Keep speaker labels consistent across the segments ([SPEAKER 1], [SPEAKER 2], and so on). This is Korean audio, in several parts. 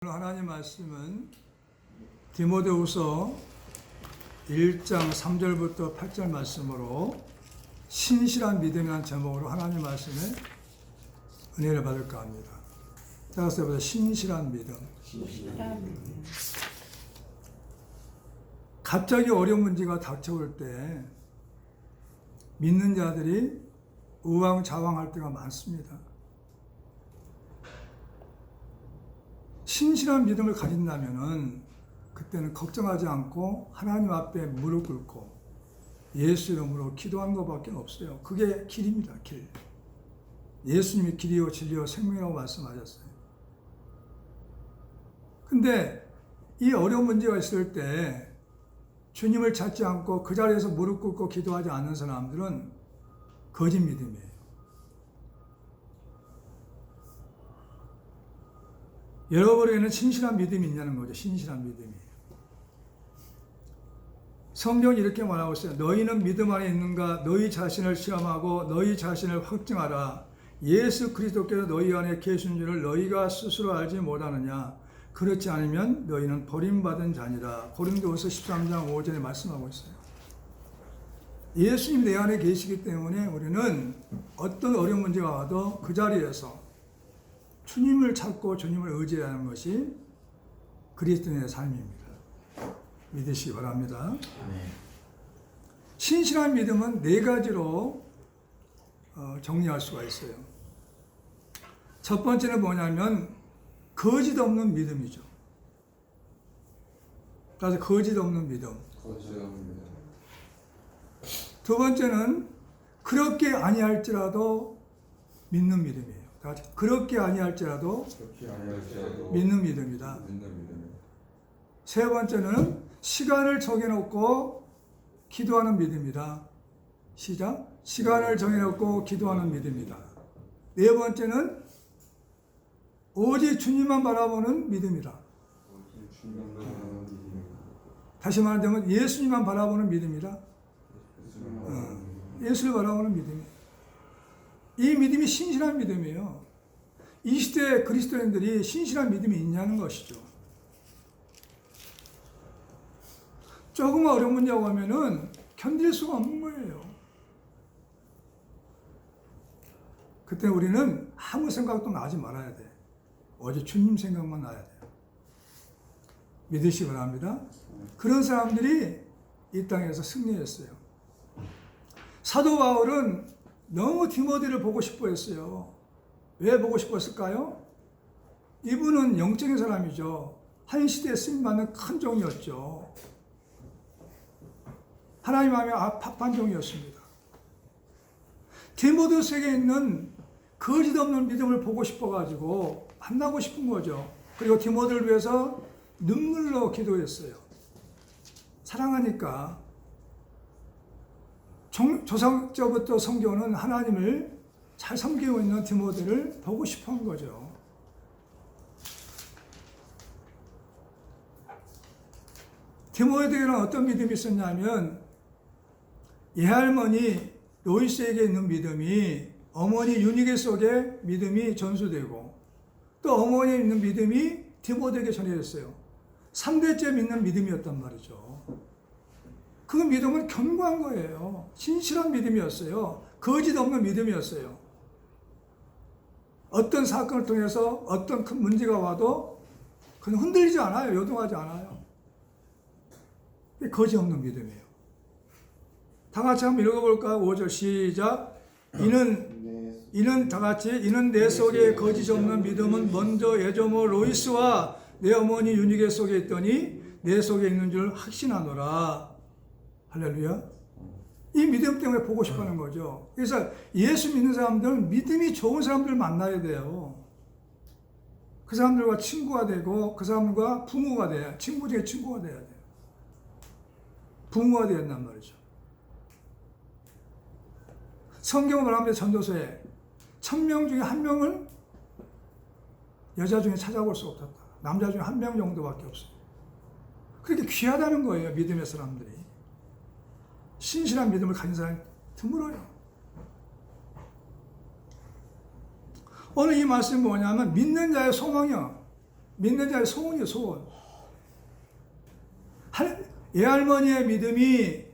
[SPEAKER 1] 하나님 말씀은 디모데후서 1장 3절부터 8절 말씀으로 신실한 믿음이라는 제목으로 하나님 말씀에 은혜를 받을까 합니다. 따라서 해보자. 신실한 믿음. 갑자기 어려운 문제가 닥쳐올 때 믿는 자들이 우왕좌왕할 때가 많습니다. 신실한 믿음을 가진다면은 그때는 걱정하지 않고 하나님 앞에 무릎 꿇고 예수 이름으로 기도하는 것밖에 없어요. 그게 길입니다. 길. 예수님이 길이요 진리요 생명이라고 말씀하셨어요. 근데 이 어려운 문제가 있을 때 주님을 찾지 않고 그 자리에서 무릎 꿇고 기도하지 않는 사람들은 거짓 믿음이에요. 여러분에게는 신실한 믿음이 있냐는 거죠. 신실한 믿음이. 성경이 이렇게 말하고 있어요. 너희는 믿음 안에 있는가? 너희 자신을 시험하고 너희 자신을 확증하라. 예수 그리스도께서 너희 안에 계신 줄을 너희가 스스로 알지 못하느냐? 그렇지 않으면 너희는 버림받은 자니라. 고린도후서 13장 5절에 말씀하고 있어요. 예수님 내 안에 계시기 때문에 우리는 어떤 어려운 문제가 와도 그 자리에서 주님을 찾고 주님을 의지하는 것이 그리스도인의 삶입니다. 믿으시기 바랍니다. 신실한 믿음은 네 가지로 정리할 수가 있어요. 첫 번째는 뭐냐면 거짓 없는 믿음이죠. 그래서 거짓 없는 믿음. 두 번째는 그렇게 아니할지라도 믿는 믿음이에요. 그렇게 아니할지라도 믿는 믿음이다. 세 번째는 시간을 정해놓고 기도하는 믿음이다. 시작. 시간을 정해놓고 기도하는 믿음이다. 네 번째는 오직 주님만 바라보는 믿음이다. 다시 말하자면 예수님만 바라보는 믿음이다. 예수를 바라보는 믿음이다. 이 믿음이 신실한 믿음이에요. 이 시대 그리스도인들이 신실한 믿음이 있냐는 것이죠. 조금만 어려운 문제가 오면은 견딜 수가 없는 거예요. 그때 우리는 아무 생각도 나지 말아야 돼. 오직 주님 생각만 나야 돼요. 믿으시기 바랍니다. 그런 사람들이 이 땅에서 승리했어요. 사도 바울은 너무 디모데를 보고 싶어 했어요. 왜 보고 싶어 했을까요? 이분은 영적인 사람이죠. 한 시대에 쓰임받는 큰 종이었죠. 하나님 마음에 합한 종이었습니다. 디모데에게 있는 거짓 없는 믿음을 보고 싶어가지고 만나고 싶은 거죠. 그리고 디모데를 위해서 눈물로 기도했어요. 사랑하니까. 조상적부터 성경은 하나님을 잘 섬기고 있는 디모데를 보고 싶어 한 거죠. 디모데에게는 어떤 믿음이 있었냐면 예할머니 로이스에게 있는 믿음이 어머니 유니게 속에 믿음이 전수되고 또 어머니에 있는 믿음이 디모데에게 전해졌어요. 3대째 믿는 믿음이었단 말이죠. 그 믿음은 견고한 거예요. 신실한 믿음이었어요. 거짓 없는 믿음이었어요. 어떤 사건을 통해서 어떤 큰 문제가 와도 그는 흔들리지 않아요. 요동하지 않아요. 거짓 없는 믿음이에요. 다 같이 한번 읽어볼까요? 5절 시작. 이는 다 같이 이는 내 속에 거짓 없는 믿음은 먼저 예조모 로이스와 내 어머니 유니게 속에 있더니 내 속에 있는 줄 확신하노라. 할렐루야. 이 믿음 때문에 보고 싶어 하는 거죠. 그래서 예수 믿는 사람들은 믿음이 좋은 사람들을 만나야 돼요. 그 사람들과 친구가 되고 그 사람들과 부모가 돼야, 친구 중에 친구가 돼야 돼요. 부모가 되야 된단 말이죠. 성경을 말하면 전도서에 1000명 중에 1명은 여자 중에 찾아볼 수 없었다. 남자 중에 1명 정도밖에 없어요. 그렇게 귀하다는 거예요. 믿음의 사람들이. 신실한 믿음을 가진 사람이 드물어요. 오늘 이 말씀이 뭐냐면 믿는 자의 소망이요. 믿는 자의 소원이에요, 소원. 예할머니의 믿음이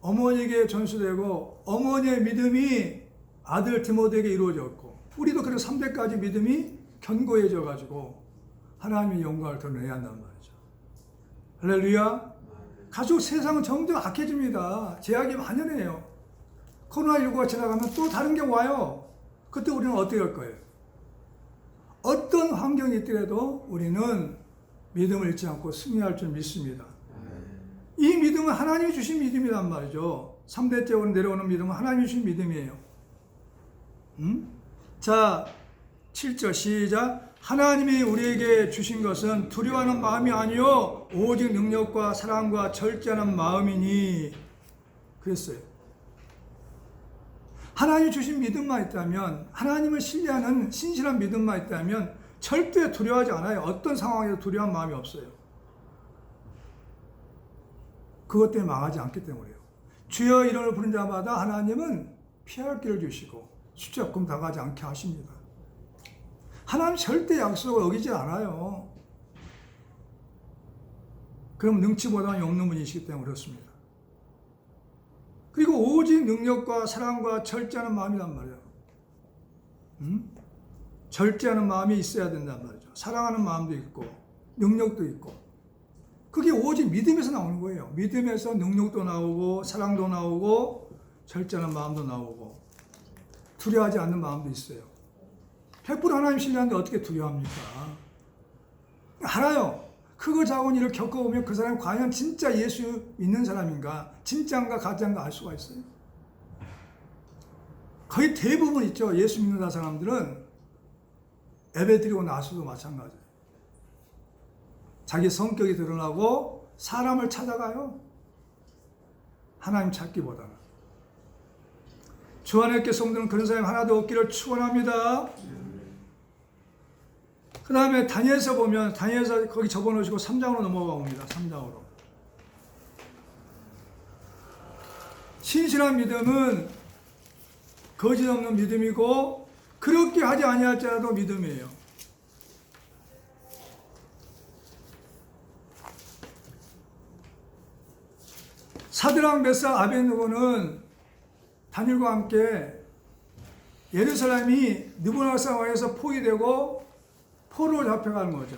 [SPEAKER 1] 어머니에게 전수되고 어머니의 믿음이 아들 디모데에게 이루어졌고 우리도 그런 3대까지 믿음이 견고해져 가지고 하나님의 영광을 드러내야 한단 말이죠. 할렐루야. 가족 세상은 점점 악해집니다. 제약이 만연해요. 코로나19가 지나가면 또 다른 게 와요. 그때 우리는 어떻게 할 거예요? 어떤 환경이 있더라도 우리는 믿음을 잃지 않고 승리할 줄 믿습니다. 이 믿음은 하나님이 주신 믿음이란 말이죠. 3대째로 내려오는 믿음은 하나님이 주신 믿음이에요. 자, 7절 시작. 하나님이 우리에게 주신 것은 두려워하는 마음이 아니요 오직 능력과 사랑과 절제하는 마음이니 그랬어요. 하나님이 주신 믿음만 있다면, 하나님을 신뢰하는 신실한 믿음만 있다면 절대 두려워하지 않아요. 어떤 상황에도 두려워한 마음이 없어요. 그것 때문에 망하지 않기 때문에요. 주여 이름을 부른 자마다 하나님은 피할 길을 주시고 수적금 당하지 않게 하십니다. 하나님 절대 약속을 어기지 않아요. 그럼 능치보다는 없는 분이시기 때문에 그렇습니다. 그리고 오직 능력과 사랑과 절제하는 마음이란 말이에요. 절제하는 마음이 있어야 된단 말이죠. 사랑하는 마음도 있고 능력도 있고 그게 오직 믿음에서 나오는 거예요. 믿음에서 능력도 나오고 사랑도 나오고 절제하는 마음도 나오고 두려워하지 않는 마음도 있어요. 100% 하나님 신뢰하는데 어떻게 두려워합니까? 알아요. 크고 작은 일을 겪어보면 그 사람이 과연 진짜 예수 믿는 사람인가 진짜인가 가짜인가 알 수가 있어요. 거의 대부분 있죠. 예수 믿는 사람들은 예배드리고 나서도 마찬가지예요. 자기 성격이 드러나고 사람을 찾아가요. 하나님 찾기보다는. 주 안에 있게 성도는 그런 사람이 하나도 없기를 축원합니다. 그 다음에 다니엘서 보면 다니엘서 거기 접어놓으시고 3장으로 넘어가 봅니다. 3장으로. 신실한 믿음은 거짓 없는 믿음이고 그렇게 하지 아니할지라도 믿음이에요. 사드락 메삭 아벳느고는 다니엘과 함께 예루살렘이 느부갓네살 왕에서 포위되고 포로로 잡혀가는 거죠.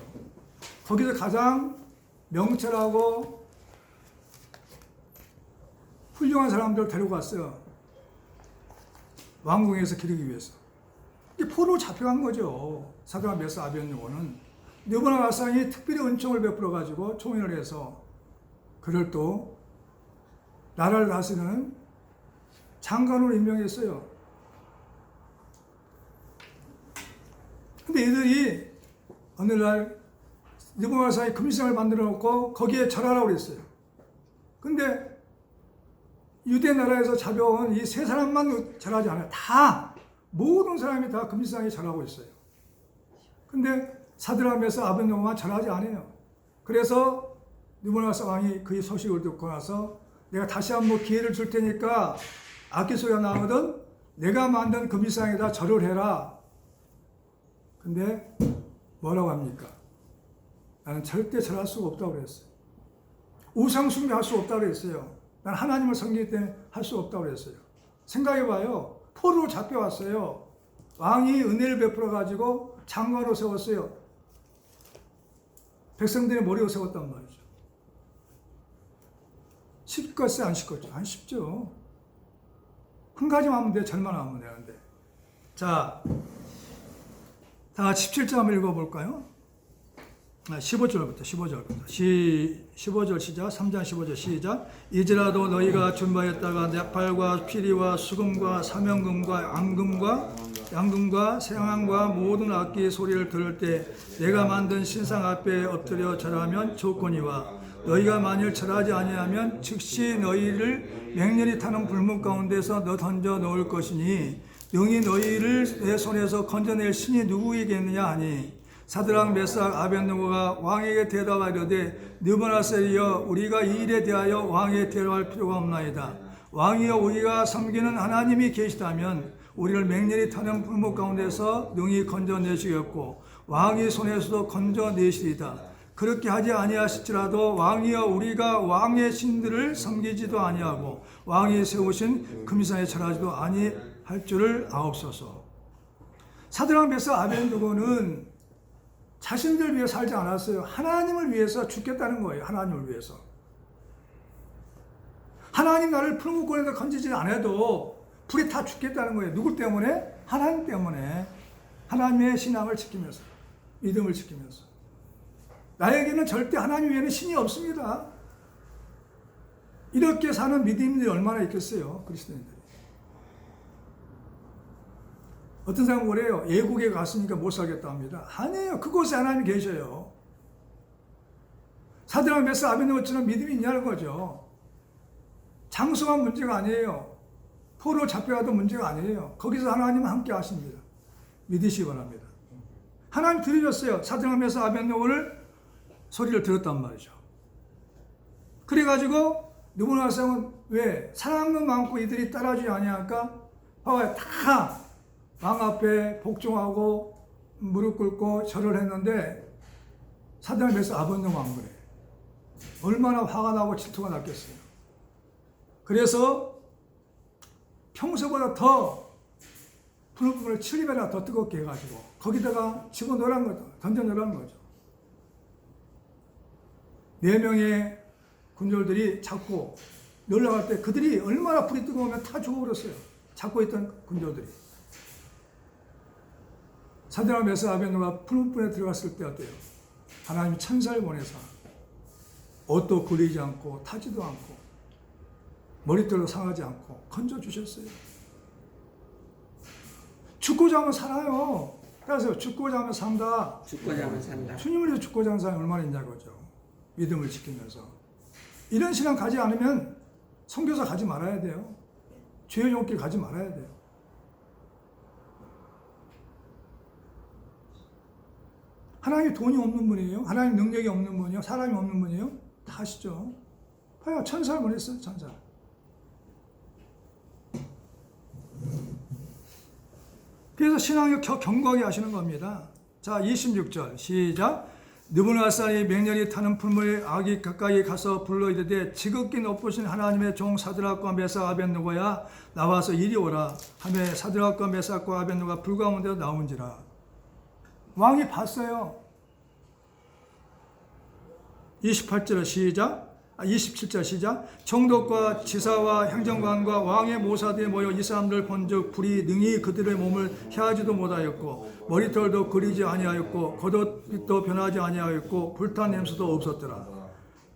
[SPEAKER 1] 거기서 가장 명철하고 훌륭한 사람들을 데리고 갔어요. 왕궁에서 기르기 위해서. 포로로 잡혀간 거죠. 사드락 메삭 아벳느고는. 느부갓네살이 특별히 은총을 베풀어 가지고 총회를 해서 그를 또 나라를 다스리는 장관으로 임명했어요. 근데 이들이 어느 날 느부갓네살이 금신상을 만들어 놓고 거기에 절하라고 그랬어요. 근데 유대 나라에서 잡아온 이 세 사람만 절하지 않아요. 다 모든 사람이 다 금신상에 절하고 있어요. 근데 사드락 메삭 아벳느고만 절하지 않아요. 그래서 느부갓네살 왕이 그 소식을 듣고 나서 내가 다시 한번 기회를 줄 테니까 악기 소리가 나거든 내가 만든 금신상에다 절을 해라. 근데 뭐라고 합니까? 나는 절대 절할 수가 없다고 그랬어요. 우상 숭배할 수 없다고 그랬어요. 난 하나님을 섬기기 때문에 할 수 없다고 그랬어요. 생각해봐요. 포로로 잡혀왔어요. 왕이 은혜를 베풀어 가지고 장관으로 세웠어요. 백성들의 머리로 세웠단 말이죠. 쉽겠어요? 안 쉽겠죠? 안 쉽죠. 한 가지만 하면 돼. 절만 하면 되는데. 자, 다 같이 17절 한번 읽어볼까요? 15절부터 15절 시작. 3장 15절 시작. 이제라도 너희가 준비했다가 네팔과 피리와 수금과 사명금과 양금과 생황과 모든 악기 소리를 들을 때 내가 만든 신상 앞에 엎드려 절하면 좋거니와 너희가 만일 절하지 아니하면 즉시 너희를 맹렬히 타는 불문 가운데서 던져 놓을 것이니 능히 너희를 내 손에서 건져낼 신이 누구이겠느냐 하니 사드락 메삭 아벳느고가 왕에게 대답하려되 느부갓네살이여 우리가 이 일에 대하여 왕에게 대답할 필요가 없나이다. 왕이여 우리가 섬기는 하나님이 계시다면 우리를 맹렬히 타는 불문 가운데서 능히 건져내시겠고 왕의 손에서도 건져내시리다. 그렇게 하지 아니하실지라도 왕이여 우리가 왕의 신들을 섬기지도 아니하고 왕이 세우신 금상에 절하지도 아니할 줄을 아옵소서. 사드락 메삭 아벤느고는 자신들 위해 살지 않았어요. 하나님을 위해서 죽겠다는 거예요. 하나님을 위해서. 하나님 나를 풀무권에서 건지지 않아도 불에 다 죽겠다는 거예요. 누구 때문에? 하나님 때문에. 하나님의 신앙을 지키면서, 믿음을 지키면서. 나에게는 절대 하나님 외에는 신이 없습니다. 이렇게 사는 믿음인들이 얼마나 있겠어요, 그리스도인들이. 어떤 사람은 그래요. 예국에 갔으니까 못 살겠다 합니다. 아니에요. 그곳에 하나님이 계셔요. 사드락 메삭 아벤느고처럼 믿음이 있냐는 거죠. 장소가 문제가 아니에요. 포로 잡혀가도 문제가 아니에요. 거기서 하나님은 함께 하십니다. 믿으시기 바랍니다. 하나님 들으셨어요. 사드락 메삭 아벤느고를 소리를 들었단 말이죠. 그래가지고 느부갓네살은 왜 사랑도 많고 이들이 따라주지 아니할까? 봐봐요. 다 왕 앞에 복종하고 무릎 꿇고 절을 했는데 사드락 메삭 아벤느고가 안 그래. 얼마나 화가 나고 질투가 났겠어요. 그래서 평소보다 더 푸른 불을 7배나 더 뜨겁게 해가지고 거기다가 집어넣으라는 거죠. 던져넣으라는 거죠. 4명의 군졸들이 잡고 놀러갈 때 그들이 얼마나 불이 뜨거우면 다 죽어버렸어요. 잡고 있던 군졸들이. 사드락 메삭 아벤느고가 푸른 불에 들어갔을 때 어때요? 하나님이 천사를 보내서 옷도 그리지 않고 타지도 않고 머리털도 상하지 않고 건져주셨어요. 죽고자 하면 살아요. 그래서 죽고자 하면 산다.
[SPEAKER 2] 죽고자 하면 산다.
[SPEAKER 1] 주님을 위해서 죽고자 하는 사람이 얼마나 있냐고죠. 믿음을 지키면서. 이런 신앙 가지 않으면 선교사 가지 말아야 돼요. 죄의 용길 가지 말아야 돼요. 하나님 돈이 없는 분이에요. 하나님 능력이 없는 분이에요. 사람이 없는 분이에요. 다 아시죠. 봐요. 천사를 보냈어요. 천사. 그래서 신앙을 견고하게 하시는 겁니다. 자, 26절 시작. 느부갓네살이 맹렬히 타는 풀무에 아기 가까이 가서 불러 이르되 지극히 높으신 하나님의 종 사드락과 메삭 아벤느고야 나와서 이리 오라 하며 사드락과 메삭과 아벤느고가 불 가운데로 나온지라. 왕이 봤어요. 28절 시작. 27절 시작. 총독과 지사와 행정관과 왕의 모사들이 모여 이 사람들 본즉 불이 능히 그들의 몸을 해하지도 못하였고 머리털도 그리지 아니하였고 겉옷도 변하지 아니하였고 불탄 냄새도 없었더라.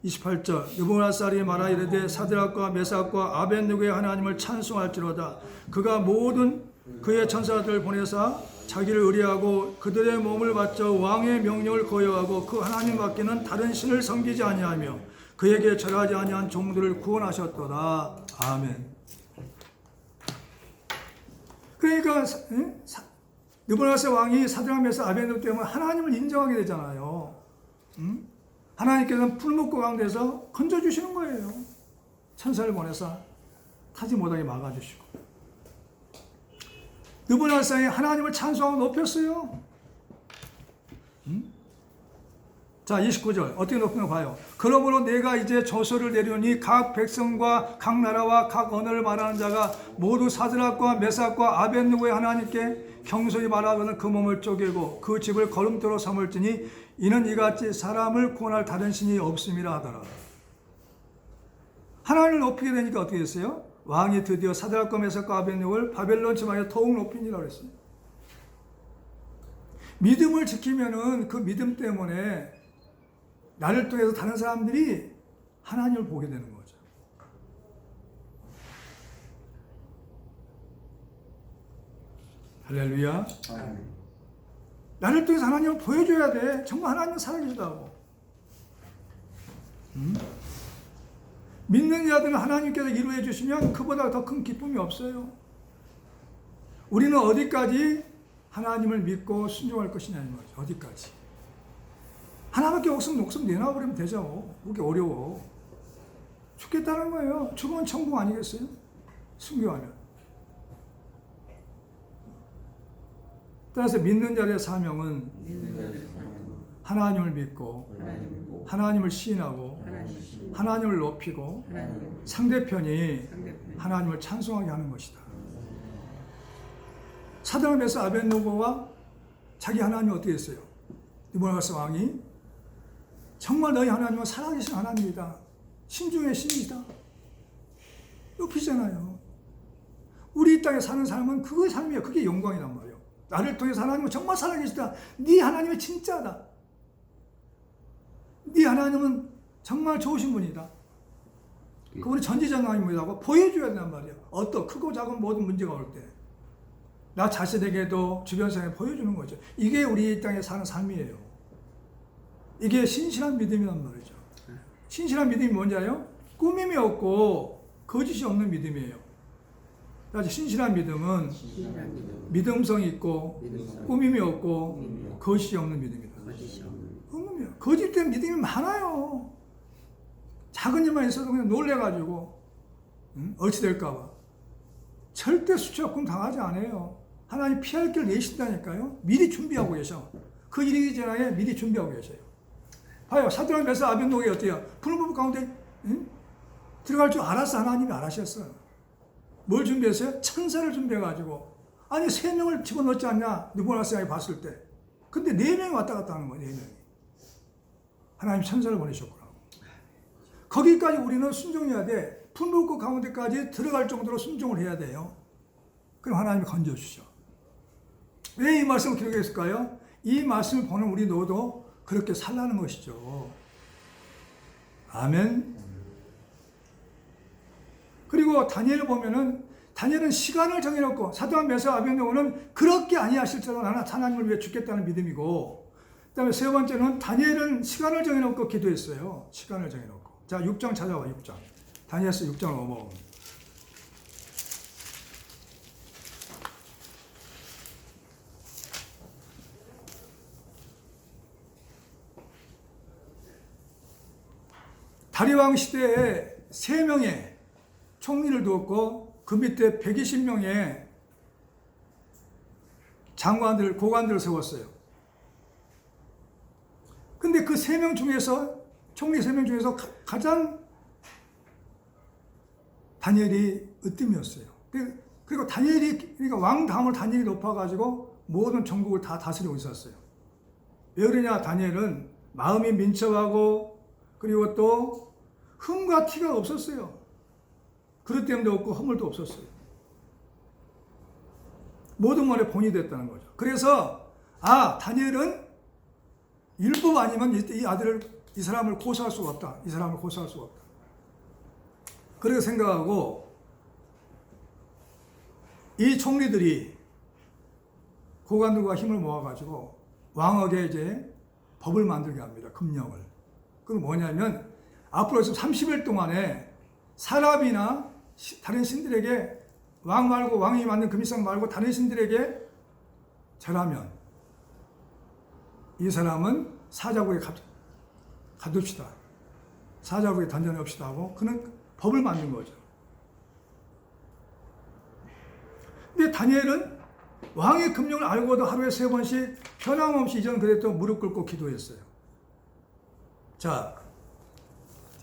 [SPEAKER 1] 28절 느부갓네살이 말하 이르되 사드락과 메삭과 아벤느고의 하나님을 찬송할지로다. 그가 모든 그의 천사들을 보내사 자기를 의뢰하고 그들의 몸을 바쳐 왕의 명령을 거역하고 그 하나님 밖에는 다른 신을 섬기지 아니하며 그에게 절하지 아니한 종들을 구원하셨도다. 아멘. 그러니까 느부갓네살 왕이 사드락 메삭 아벤느고 때문에 하나님을 인정하게 되잖아요. 하나님께서는 풀목고 가운데서 건져주시는 거예요. 천사를 보내서 타지 못하게 막아주시고. 느부갓네살이 하나님을 찬송하고 높였어요. 자, 29절 어떻게 높은 거 봐요. 그러므로 내가 이제 저서를 내려니 각 백성과 각 나라와 각 언어를 말하는 자가 모두 사드락과 메삭과 아벤느고의 하나님께 경솔히 말하거든 그 몸을 쪼개고 그 집을 걸음돌로 삼을지니 이는 이같이 사람을 구원할 다른 신이 없음이라 하더라. 하나님을 높이게 되니까 어떻게 됐어요? 왕이 드디어 사드락과 메삭과 아벤느고를 바벨론 지방에 더욱 높이니라 그랬어요. 믿음을 지키면은 그 믿음 때문에 나를 통해서 다른 사람들이 하나님을 보게 되는 거죠. 할렐루야. 나를 통해서 하나님을 보여줘야 돼. 정말 하나님은 살아계시다고. 믿는 자들은 하나님께서 이루어 주시면 그보다 더 큰 기쁨이 없어요. 우리는 어디까지 하나님을 믿고 순종할 것이냐는 거죠. 어디까지. 하나밖에 없으면 목숨 내놔버리면 되죠. 그게 어려워. 죽겠다는 거예요. 죽으면 천국 아니겠어요? 순교하면. 따라서 믿는 자의 사명은 하나님을 믿고 하나님을 시인하고 하나님을 높이고 상대편이 하나님을 찬송하게 하는 것이다. 사단을 매서 아벳노고가 자기 하나님이 어떻게 했어요? 느부갓네살 왕이 정말 너희 하나님은 살아계신 하나님이다. 신중의 신이다. 높이잖아요. 우리 이 땅에 사는 삶은 그거의 삶이에요. 그게 영광이란 말이에요. 나를 통해서 하나님은 정말 살아계시다. 네 하나님은 진짜다. 네 하나님은 정말 좋으신 분이다. 그분이 전지전능하심이라고 보여줘야 된단 말이에요. 어떤 크고 작은 모든 문제가 올 때 나 자신에게도 주변 사람에게 보여주는 거죠. 이게 우리 이 땅에 사는 삶이에요. 이게 신실한 믿음이란 말이죠. 신실한 믿음이 뭔지 알아요? 꾸밈이 없고 거짓이 없는 믿음이에요. 그래서 신실한 믿음은 믿음성이 있고 꾸밈이 없고 거짓이 없는 믿음이다. 거짓된 믿음이 많아요. 작은 일만 있어도 그냥 놀래가지고 어찌 될까봐 절대 수치욕금 당하지 않아요. 하나님 피할 길 내신다니까요. 미리 준비하고 계셔. 그 일이기 전에 미리 준비하고 계셔요. 봐요. 사드락 메삭 아벳노고가 어때요? 불법 가운데 들어갈 줄 알았어. 하나님이 알았어요. 뭘 준비했어요? 천사를 준비해가지고 아니 3명을 집어넣지 않냐? 느부갓네살이 봤을 때. 근데 4명이 왔다 갔다 하는 거예요. 4명이. 하나님 천사를 보내셨구나. 거기까지 우리는 순종해야 돼. 풀무불 가운데까지 들어갈 정도로 순종을 해야 돼요. 그럼 하나님이 건져주셔. 왜 이 말씀을 기록했을까요? 이 말씀을 보는 우리 너도 그렇게 살라는 것이죠. 아멘. 그리고 다니엘을 보면은 다니엘은 시간을 정해놓고 사드락 메삭 아벳노고는 그렇게 아니하실 줄로 나는 하나님을 위해 죽겠다는 믿음이고, 그 다음에 세 번째는 다니엘은 시간을 정해놓고 기도했어요. 시간을 정해놓고. 자, 6장 찾아와. 6장. 다니엘서 6장을 넘어오면. 다리왕 시대에 3명의 총리를 두었고 그 밑에 120명의 장관들, 고관들을 세웠어요. 근데 그 3명 중에서 총리 3명 중에서 가장 다니엘이 으뜸이었어요. 그리고 다니엘이, 그러니까 왕 다음을 다니엘이 높아가지고 모든 전국을 다 다스리고 있었어요. 왜 그러냐? 다니엘은 마음이 민첩하고 그리고 또 흠과 티가 없었어요. 그릇됨도 없고 허물도 없었어요. 모든 말에 본이 됐다는 거죠. 그래서 다니엘은 율법 아니면 이 아들을, 이 사람을 고소할 수가 없다. 이 사람을 고소할 수가 없다. 그렇게 생각하고 이 총리들이 고관들과 힘을 모아가지고 왕에게 이제 법을 만들게 합니다. 금령을. 그건 뭐냐면 앞으로 30일 동안에 사람이나 다른 신들에게 왕 말고, 왕이 만든 금이상 말고 다른 신들에게 절하면 이 사람은 사자굴에 가둡시다. 사자굴에 던져놓읍시다 하고 그는 법을 만든 거죠. 근데 다니엘은 왕의 금령을 알고도 하루에 3번씩 변함없이 이전 그랬던 무릎 꿇고 기도했어요. 자,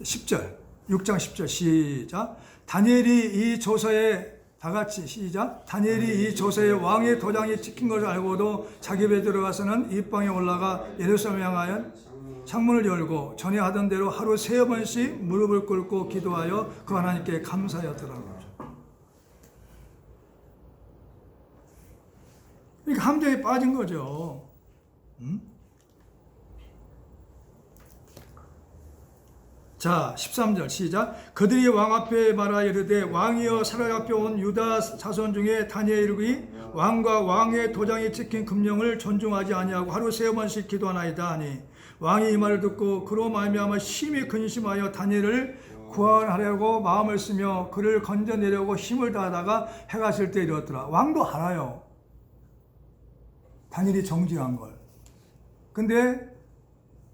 [SPEAKER 1] 10절, 6장 10절 시작. 다니엘이 이 조서에 다 같이 시작. 다니엘이 이 조서에 왕의 도장이 찍힌 것을 알고도 자기 집에 들어가서는 입방에 올라가 예루살렘을 향하여 창문을 열고 전에 하던 대로 하루 3번씩 무릎을 꿇고 기도하여 그 하나님께 감사하였더라는 거죠. 그러니까 함정에 빠진 거죠. 자, 13절 시작. 그들이 왕 앞에 말하 이르되 왕이여 사로잡혀 온 유다 자손 중에 다니엘이 왕과 왕의 도장이 찍힌 금령을 존중하지 아니하고 하루 3번씩 기도하나이다 하니 왕이 이 말을 듣고 그로 말미암아 심히 근심하여 다니엘을 구원하려고 마음을 쓰며 그를 건져내려고 힘을 다하다가 해가 질 때 이르렀더라. 왕도 알아요. 다니엘이 정직한 걸. 근데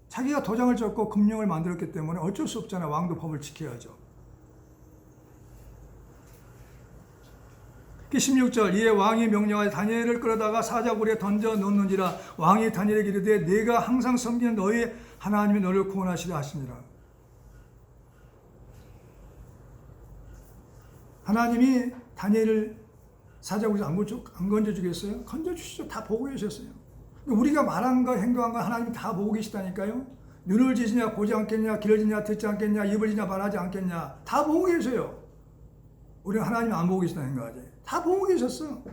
[SPEAKER 1] 자기가 도장을 찍고 금령을 만들었기 때문에 어쩔 수 없잖아요. 왕도 법을 지켜야죠. 16절 이에 왕이 명령하여 다니엘을 끌어다가 사자굴에 던져 넣는지라. 왕이 다니엘에게 이르되 네가 항상 섬기는 너희 하나님이 너를 구원하시려 하시니라. 하나님이 다니엘을 사자굴에서 안 건져주겠어요? 건져주시죠. 다 보고 계셨어요. 우리가 말한 거 행동한 거 하나님이 다 보고 계시다니까요. 눈을 지시냐 보지 않겠냐, 귀를 지냐 듣지 않겠냐, 입을 지냐 말하지 않겠냐, 다 보고 계세요. 우리는 하나님이 안 보고 계시다는 생각하지. 다 보고 계셨어.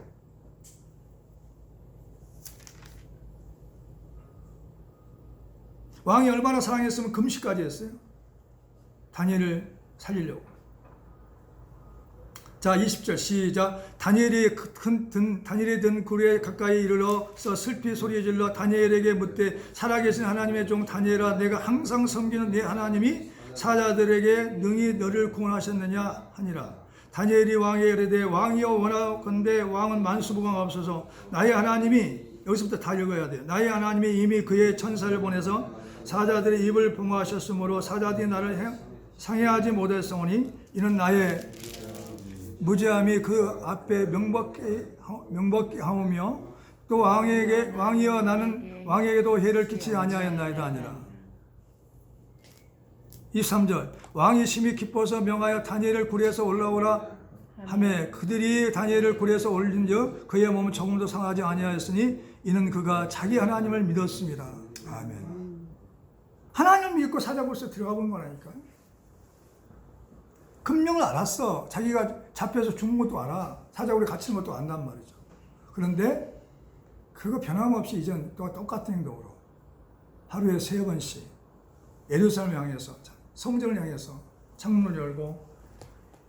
[SPEAKER 1] 왕이 얼마나 사랑했으면 금식까지 했어요. 다니엘을 살리려고. 자, 20절 시작. 다니엘이 든 굴에 가까이 이르러서 슬피 소리 질러 다니엘에게 묻되 살아계신 하나님의 종 다니엘아, 내가 항상 섬기는 네 하나님이 사자들에게 능히 너를 구원하셨느냐 하니라. 다니엘이 왕에게 이르되 왕이여 원하건대 왕은 만수무강하옵소서. 나의 하나님이, 여기서부터 다 읽어야 돼요. 나의 하나님이 이미 그의 천사를 보내서 사자들의 입을 봉하셨으므로 사자들이 나를 상해하지 못했사오니 이는 나의 무죄함이 그 앞에 명백히 하오며 또 왕이여 나는 왕에게도 해를 끼치지 아니하였나이다 하니라. 23절 왕이 심히 기뻐서 명하여 다니엘을 굴에서 올라오라 하매 그들이 다니엘을 굴에서 올린즉 그의 몸은 조금도 상하지 아니하였으니 이는 그가 자기 하나님을 믿었습니다. 아멘. 하나님을 믿고 사자굴에서 들어가 본 거라니까. 금령을 알았어. 자기가 잡혀서 죽은 것도 알아. 사자굴에 갇히는 것도 안단 말이죠. 그런데 그거 변함없이 이젠 또 똑같은 행동으로 하루에 3번씩 예루살렘을 향해서, 성전을 향해서 창문을 열고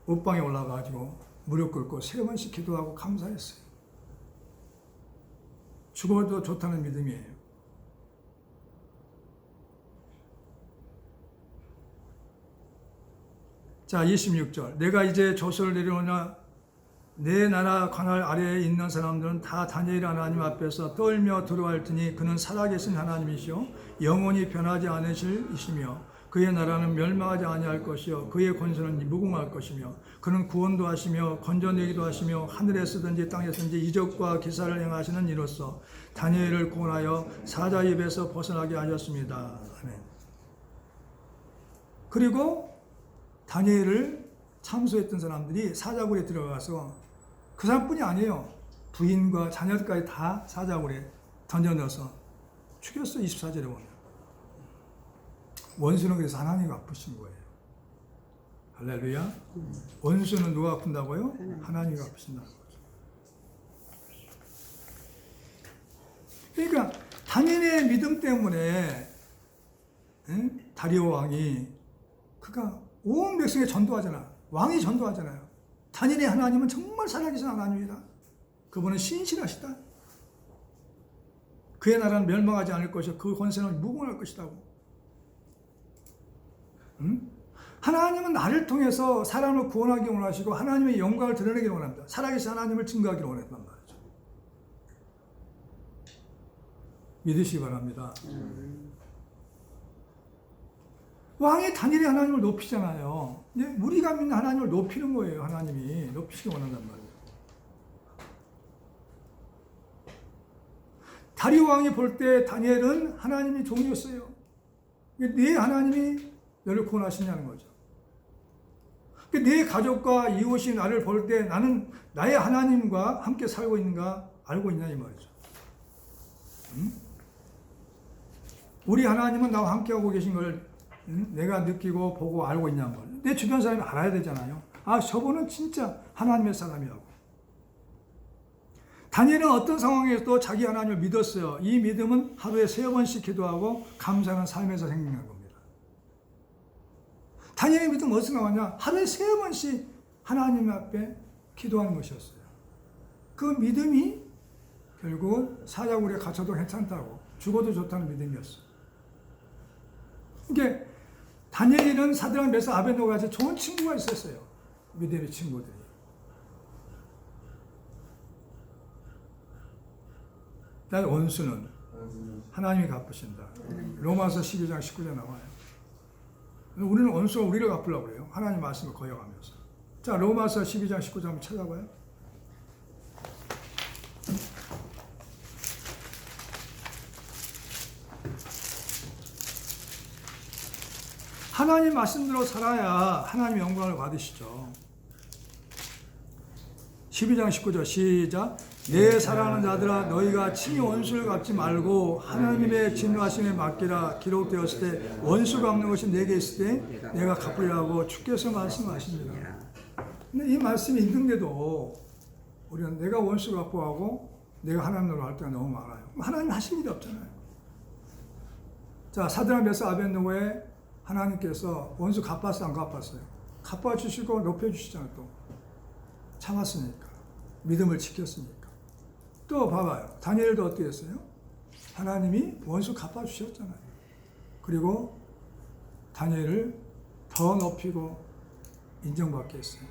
[SPEAKER 1] 옷방에 올라가가지고 무릎 꿇고 3번씩 기도하고 감사했어요. 죽어도 좋다는 믿음이에요. 자, 26절 내가 이제 조서를 내려오냐 내 나라 관할 아래에 있는 사람들은 다 다니엘 하나님 앞에서 떨며 두려워할지니 그는 살아계신 하나님이시요 영원히 변하지 않으실 이시며 그의 나라는 멸망하지 아니할 것이요 그의 권세는 무궁할 것이며 그는 구원도 하시며 건져내기도 하시며 하늘에 쓰든지 땅에 쓰든지 이적과 기사를 행하시는 이로써 다니엘을 구원하여 사자 입에서 벗어나게 하셨습니다. 아멘. 그리고 다니엘을 참소했던 사람들이 사자굴에 들어가서 그 사람뿐이 아니에요. 부인과 자녀들까지 다 사자굴에 던져넣어서 죽였어. 24절에 보면. 원수는 그래서 하나님이 아프신 거예요. 할렐루야. 원수는 누가 아픈다고요? 하나님이 아프신다는 거죠. 그러니까 다니엘의 믿음 때문에 다리오 왕이 그가 온 백성에 전도하잖아. 왕이 전도하잖아요. 다니엘의 하나님은 정말 살아계신 하나님이다. 그분은 신실하시다. 그의 나라는 멸망하지 않을 것이요 그 권세는 무궁할 것이라고. 하나님은 나를 통해서 사람을 구원하기 원하시고 하나님의 영광을 드러내기 원합니다. 살아계신 하나님을 증거하기 원했단 말이죠. 믿으시기 바랍니다. 왕이 다니엘의 하나님을 높이잖아요. 우리가 믿는 하나님을 높이는 거예요. 하나님이 높이시기 원한단 말이에요. 다리오 왕이 볼 때 다니엘은 하나님이 종이었어요. 네 하나님이 너를 구원하시냐는 거죠. 내 가족과 이웃이 나를 볼 때 나는 나의 하나님과 함께 살고 있는가 알고 있냐 이 말이죠. 우리 하나님은 나와 함께하고 계신 걸 내가 느끼고 보고 알고 있냐는 말이에요. 내 주변 사람이 알아야 되잖아요. 아, 저분은 진짜 하나님의 사람이라고. 다니엘은 어떤 상황에서도 자기 하나님을 믿었어요. 이 믿음은 하루에 3번씩 기도하고 감사하는 삶에서 생기는 겁니다. 다니엘의 믿음은 어디서 나왔냐? 하루에 3번씩 하나님 앞에 기도하는 것이었어요. 그 믿음이 결국은 사자굴에 갇혀도 괜찮다고, 죽어도 좋다는 믿음이었어요. 그러니까 다니엘은 사드락 메삭 아벳네고가 같이 좋은 친구가 있었어요. 믿음의 친구들이. 날 원수는 하나님이 갚으신다. 로마서 12장 19절 나와요. 우리는 원수가 우리를 갚으려고 그래요. 하나님 말씀을 거역하면서. 자, 로마서 12장 19절 한번 찾아봐요. 하나님 말씀대로 살아야 하나님 영광을 받으시죠. 12장 19절 시작. 내 사랑하는 자들아 너희가 친히 원수를 갚지 말고 하나님의 진노하심에 맡기라. 기록되었을 때 원수 갚는 것이 내게 있을 때 내가 갚으리라고 주께서 말씀하십니다. 근데 이 말씀이 있는데도 우리는 내가 원수 갚고하고 내가 하나님으로 할 때가 너무 많아요. 하나님 하실 일이 없잖아요. 자, 사드락 메삭 아벳느고에 하나님께서 원수 갚았어요, 안 갚았어요? 갚아주시고 높여주시잖아요. 또 참았으니까, 믿음을 지켰으니까. 또 봐봐요, 다니엘도 어떻게 했어요? 하나님이 원수 갚아주셨잖아요. 그리고 다니엘을 더 높이고 인정받게 했어요.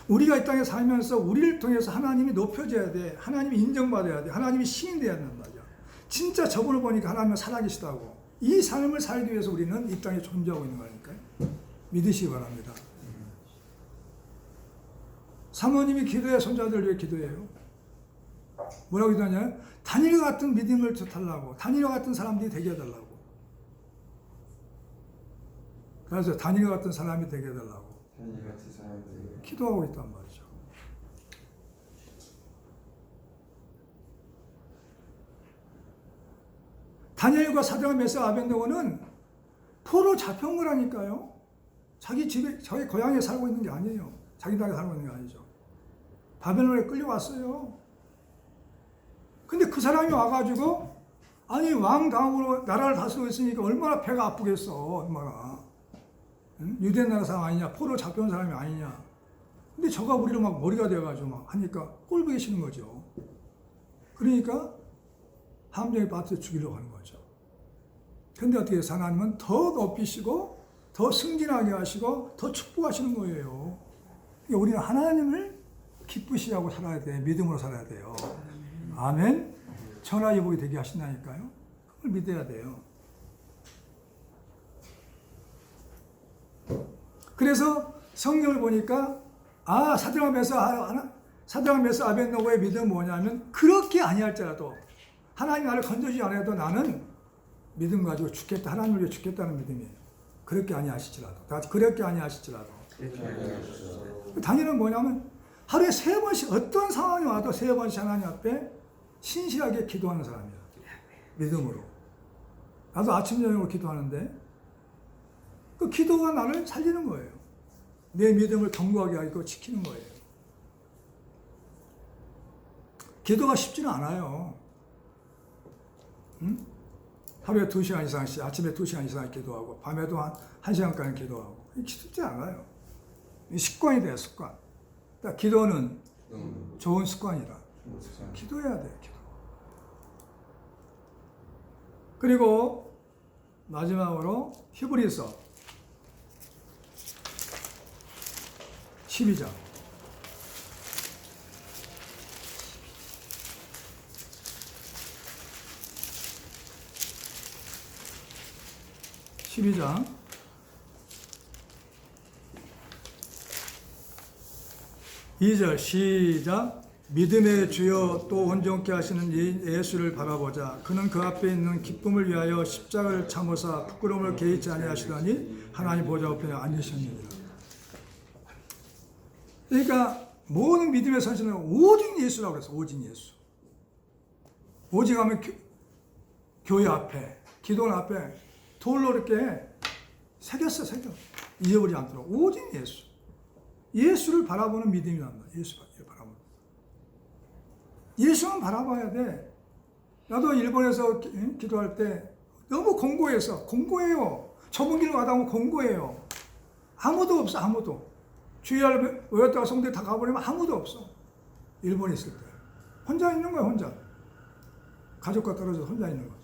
[SPEAKER 1] 우리가 이 땅에 살면서 우리를 통해서 하나님이 높여져야 돼. 하나님이 인정받아야 돼. 하나님이 시인돼야 한단 말이야. 진짜 저분을 보니까 하나님은 살아계시다고. 이 삶을 살기 위해서 우리는 이 땅에 존재하고 있는 거니까요. 믿으시기 바랍니다. 사모님이 기도해 손자들 위해 기도해요. 뭐라고 기도하냐? 다니엘 같은 믿음을 달라고. 다니엘 같은 사람들이 되게 해달라고. 그래서 다니엘 같은 사람이 되게 해달라고 기도하고 있단 말이죠. 다니엘과 사드락 메삭 아벳느고는 포로 잡혀온 거라니까요. 자기 집에, 자기 고향에 살고 있는 게 아니에요. 자기 나라에 살고 있는 게 아니죠. 바벨론에 끌려왔어요. 근데 그 사람이 와가지고, 아니, 왕 다음으로 나라를 다스리고 있으니까 얼마나 배가 아프겠어, 얼마나. 응? 유대 나라 사람 아니냐, 포로 잡혀온 사람이 아니냐. 근데 저가 우리로 막 머리가 돼가지고 막 하니까 꼴보기 싫은 거죠. 그러니까 함정에 빠뜨려 죽이려고 하는 거죠. 근데 어떻게 해서 하나님은 더 높이시고, 더 승진하게 하시고, 더 축복하시는 거예요. 그러니까 우리는 하나님을 기쁘시하고 살아야 돼. 믿음으로 살아야 돼요. 아멘. 천하의복이 되게 하신다니까요. 그걸 믿어야 돼요. 그래서 성경을 보니까 사드락 메삭 아벳느고의 믿음은 뭐냐면 그렇게 아니할지라도 하나님 나를 건져주지 않아도 나는 믿음 가지고 죽겠다. 하나님을 위해 죽겠다는 믿음이에요. 그렇게 아니하실지라도. 다 같이 그렇게 아니하실지라도. 다니엘은 뭐냐면 하루에 3번씩 어떤 상황이 와도 3번씩 하나님 앞에 신실하게 기도하는 사람이야. 믿음으로. 나도 아침 저녁으로 기도하는데 그 기도가 나를 살리는 거예요. 내 믿음을 견고하게 하고 지키는 거예요. 기도가 쉽지는 않아요. 응? 하루에 2시간 이상씩, 아침에 2시간 이상 기도하고 밤에도 한 1시간까지 기도하고 쉽지 않아요. 습관이 돼요, 습관. 그러니까 기도는 좋은 습관이라 기도해야 돼요. 기도. 그리고 마지막으로 히브리서 12장 12장 2절 시작. 믿음의 주여 또 온전케 하시는 예수를 바라보자. 그는 그 앞에 있는 기쁨을 위하여 십자가를 참으사 부끄러움을 개의치 아니하시더니 하나님 보좌 우편에 앉으셨느니라. 그러니까 모든 믿음의 선신은 오직 예수라고 그랬어. 오직 예수. 오직 하면 교회 앞에, 기도원 앞에 돌로 이렇게 새겼어, 새겨. 잊어버리지 않도록. 오직 예수. 예수를 바라보는 믿음이란 말이야. 예수를 바라보는. 예수만 바라봐야 돼. 나도 일본에서 기도할 때 너무 공고해요. 좁은 길로 가다 보면 공고해요. 아무도 없어, 아무도. 주일날 외웠다가 성대 다 가버리면 아무도 없어. 일본에 있을 때. 혼자 있는 거야, 혼자. 가족과 떨어져서 혼자 있는 거지.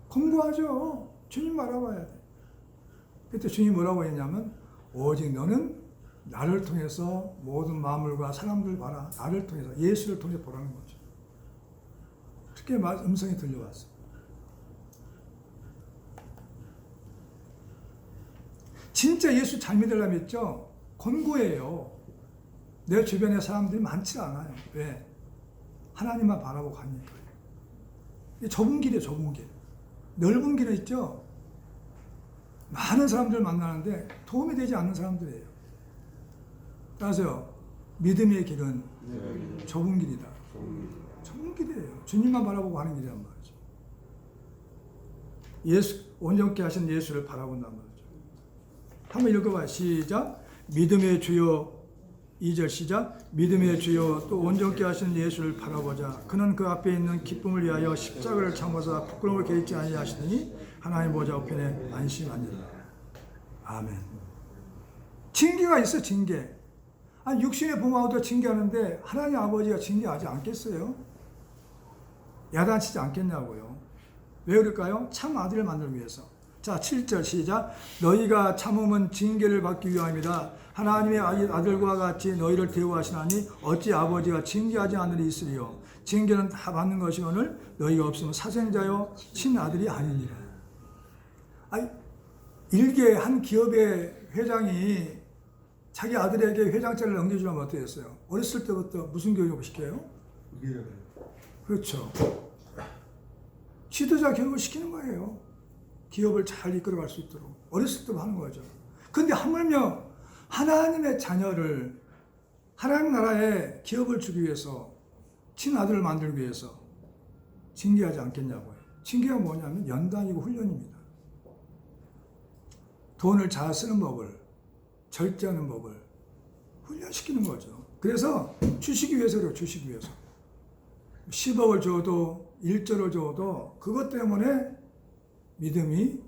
[SPEAKER 1] 공부하죠. 주님 바라봐야 돼. 그때 주님 뭐라고 했냐면, 오직 너는 나를 통해서 모든 만물과 사람들 봐라. 나를 통해서, 예수를 통해서 보라는 거죠. 그렇게 음성이 들려왔어. 진짜 예수 잘 믿으려면 있죠? 권고해요. 내 주변에 사람들이 많지 않아요. 왜? 하나님만 바라보고 가니까요. 좁은 길이에요, 좁은 길. 넓은 길은 있죠? 많은 사람들 만나는데 도움이 되지 않는 사람들이에요. 따라서요, 믿음의 길은 좁은 길이다. 좁은 길이에요. 주님만 바라보고 가는 길이란 말이죠. 예수, 온전케 하신 예수를 바라본단 말이죠. 한번 읽어봐요. 시작. 믿음의 주요, 2절 시작. 믿음의 주요 또 온전케 하신 예수를 바라보자. 그는 그 앞에 있는 기쁨을 위하여 십자가를 참으사 부끄러움을 개의치 아니하시더니 하나님 보좌 우편에 안심하니라. 아멘. 징계가 있어, 징계. 아니, 육신의 부모도 징계하는데 하나님 아버지가 징계하지 않겠어요? 야단치지 않겠냐고요. 왜 그럴까요? 참 아들을 만들기 위해서. 자, 7절 시작. 너희가 참음은 징계를 받기 위함이라. 하나님의 아들과 같이 너희를 대우하시나니 어찌 아버지가 징계하지 않으리 있으리요. 징계는 다 받는 것이오늘 너희가 없으면 사생자요 친아들이 아니니라. 아니, 일개 한 기업의 회장이 자기 아들에게 회장자를 넘겨주려면 어떻게 했어요? 어렸을 때부터 무슨 교육을 시켜요? 그렇죠. 지도자 교육을 시키는 거예요. 기업을 잘 이끌어갈 수 있도록 어렸을 때부터 하는 거죠. 근데 하물며 하나님의 자녀를 하나님 나라에 기업을 주기 위해서 친아들을 만들기 위해서 징계하지 않겠냐고요. 징계가 뭐냐면 연단이고 훈련입니다. 돈을 잘 쓰는 법을, 절제하는 법을 훈련시키는 거죠. 그래서 주시기 위해서 그래요. 주시기 위해서 10억을 줘도 1조를 줘도 그것 때문에 믿음이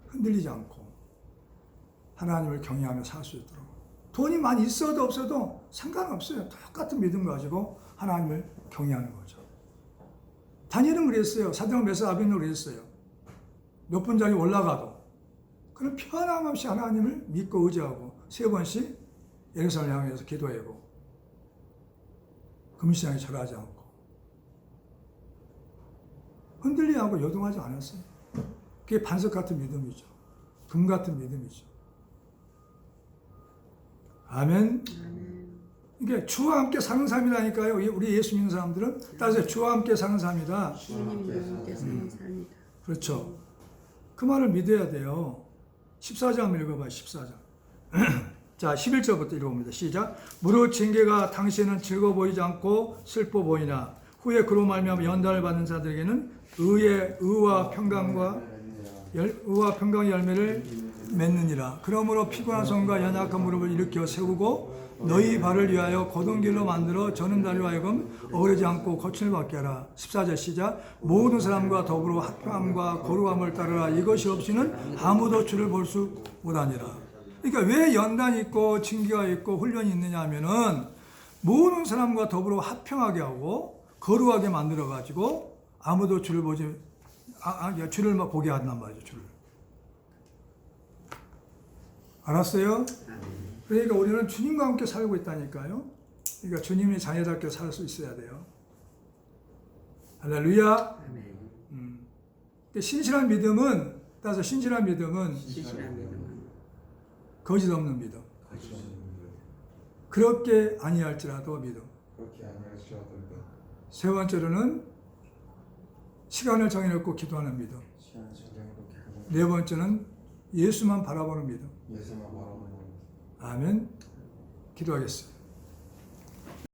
[SPEAKER 1] 흔들리지 않고 하나님을 경외하며 살 수 있도록. 돈이 많이 있어도 없어도 상관없어요. 똑같은 믿음 가지고 하나님을 경외하는 거죠. 다니엘은 그랬어요. 사도행 메사 아벤노 그랬어요. 몇 분장이 올라가도 그런 편함 없이 하나님을 믿고 의지하고 3번씩 예루살렘 향해서 기도하고 금시장에 절하지 않고 흔들리하고 요동하지 않았어요. 그게 반석 같은 믿음이죠. 금 같은 믿음이죠. 아멘. 이게 주와 함께 사는 삶이라니까요. 우리 예수 믿는 사람들은 따라서 주와 함께 사는 삶이다.
[SPEAKER 2] 주님과 함께 사는 삶이다.
[SPEAKER 1] 그렇죠. 그 말을 믿어야 돼요. 14장 읽어봐요. 14장. 자, 11절부터 읽어봅니다. 시작. 무릇 징계가 당시에는 즐거워 보이지 않고 슬퍼 보이나 후에 그로 말미암아 연단을 받는 자들에게는 의와 평강의 열매를 맺느니라. 그러므로 피곤한 손과 연약한 무릎을 일으켜 세우고 너희 발을 위하여 곧은 길로 만들어 저는 자로 하여금 어그러지 않고 고침을 받게 하라. 14절 시작. 모든 사람과 더불어 합평함과 거룩함을 따르라. 이것이 없이는 아무도 주를 볼 수 못하니라. 그러니까 왜 연단이 있고 징계가 있고 훈련이 있느냐 하면은 모든 사람과 더불어 합평하게 하고 거룩하게 만들어 가지고 아무도 주를 보지 주를 막 보게 한단 말이죠. 주를. 알았어요? 그러니까 우리는 주님과 함께 살고 있다니까요. 그러니까 주님의 자녀답게 살 수 있어야 돼요. 할렐루야. 신실한 믿음은 따라서 신실한 믿음은 거짓 없는 믿음. 그렇게 아니할지라도 믿음. 세 번째로는 시간을 정해놓고 기도하는 믿음. 네 번째는 예수만 바라보는 믿음. 아멘. 기도하겠습니다.